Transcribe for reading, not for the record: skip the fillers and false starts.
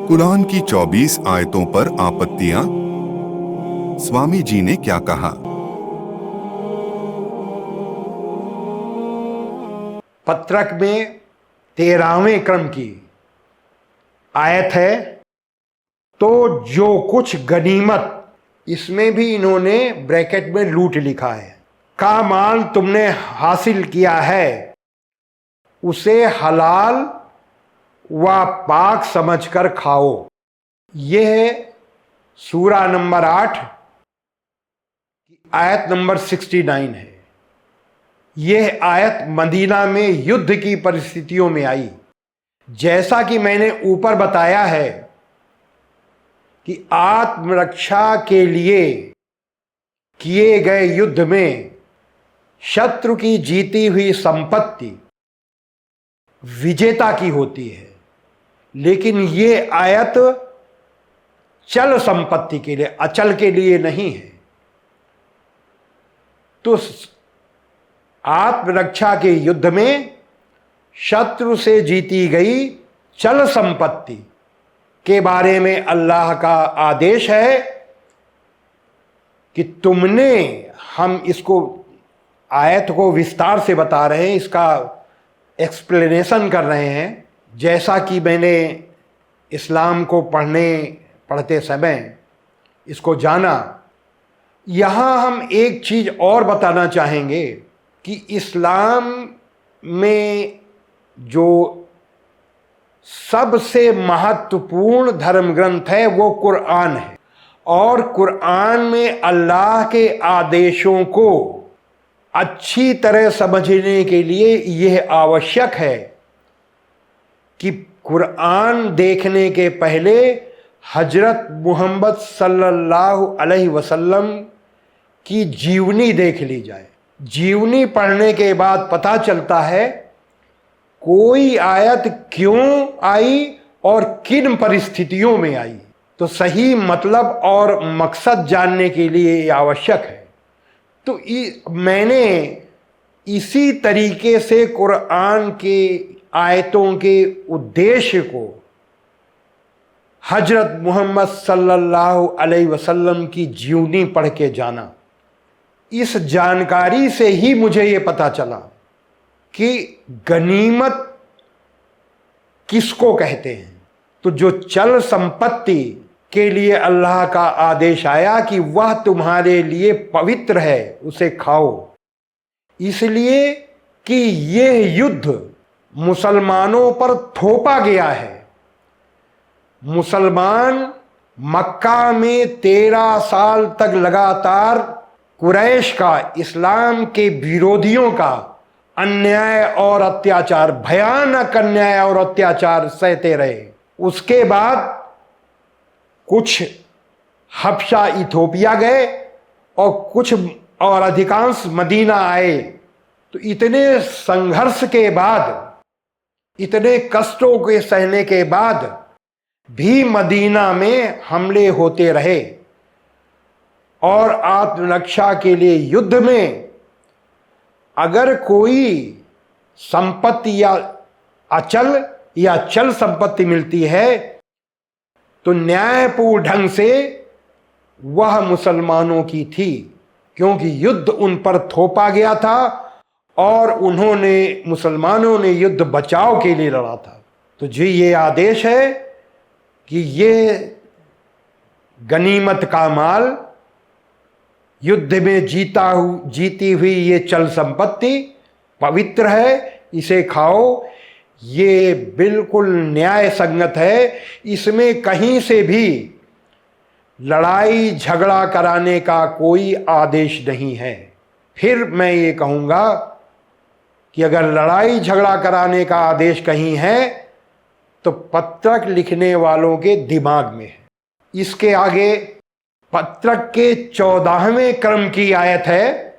कुरान की 24 आयतों पर आपत्तियां। स्वामी जी ने क्या कहा? पत्रक में 13वें क्रम की आयत है। तो जो कुछ गनीमत, इसमें भी इन्होंने ब्रैकेट में लूट लिखा है, का माल तुमने हासिल किया है, उसे हलाल व पाक समझकर खाओ। यह है सूरा नंबर 8 आयत नंबर 69 है। यह आयत मदीना में युद्ध की परिस्थितियों में आई। जैसा कि मैंने ऊपर बताया है कि आत्मरक्षा के लिए किए गए युद्ध में शत्रु की जीती हुई संपत्ति विजेता की होती है, लेकिन ये आयत चल संपत्ति के लिए, अचल के लिए नहीं है। तो आत्मरक्षा के युद्ध में शत्रु से जीती गई चल संपत्ति के बारे में अल्लाह का आदेश है कि तुमने, हम इसको आयत को विस्तार से बता रहे हैं, इसका एक्सप्लेनेशन कर रहे हैं। जैसा कि मैंने इस्लाम को पढ़ते समय इसको जाना, यहाँ हम एक चीज़ और बताना चाहेंगे कि इस्लाम में जो सबसे महत्वपूर्ण धर्म ग्रंथ है वो कुरान है, और कुरान में अल्लाह के आदेशों को अच्छी तरह समझने के लिए यह आवश्यक है कि कुरान देखने के पहले हजरत मोहम्मद सल्लल्लाहु अलैहि वसल्लम की जीवनी देख ली जाए। जीवनी पढ़ने के बाद पता चलता है कोई आयत क्यों आई और किन परिस्थितियों में आई। तो सही मतलब और मकसद जानने के लिए ये आवश्यक है। तो मैंने इसी तरीके से कुरान के आयतों के उद्देश्य को हजरत मोहम्मद सल्लल्लाहु अलैहि वसल्लम की जीवनी पढ़ के जाना। इस जानकारी से ही मुझे ये पता चला कि गनीमत किसको कहते हैं। तो जो चल संपत्ति के लिए अल्लाह का आदेश आया कि वह तुम्हारे लिए पवित्र है, उसे खाओ, इसलिए कि यह युद्ध मुसलमानों पर थोपा गया है। मुसलमान मक्का में 13 साल तक लगातार कुरैश का, इस्लाम के विरोधियों का अन्याय और अत्याचार, भयानक अन्याय और अत्याचार सहते रहे। उसके बाद कुछ हबशा इथोपिया गए और अधिकांश मदीना आए। तो इतने संघर्ष के बाद, इतने कष्टों के सहने के बाद भी मदीना में हमले होते रहे, और आत्मरक्षा के लिए युद्ध में अगर कोई संपत्ति या अचल या चल संपत्ति मिलती है तो न्यायपूर्ण ढंग से वह मुसलमानों की थी, क्योंकि युद्ध उन पर थोपा गया था और मुसलमानों ने युद्ध बचाव के लिए लड़ा था। तो जी ये आदेश है कि ये गनीमत का माल, युद्ध में जीती हुई ये चल संपत्ति पवित्र है, इसे खाओ। ये बिल्कुल न्याय संगत है। इसमें कहीं से भी लड़ाई झगड़ा कराने का कोई आदेश नहीं है। फिर मैं ये कहूँगा कि अगर लड़ाई झगड़ा कराने का आदेश कहीं है तो पत्रक लिखने वालों के दिमाग में है। इसके आगे पत्रक के 14वें क्रम की आयत है।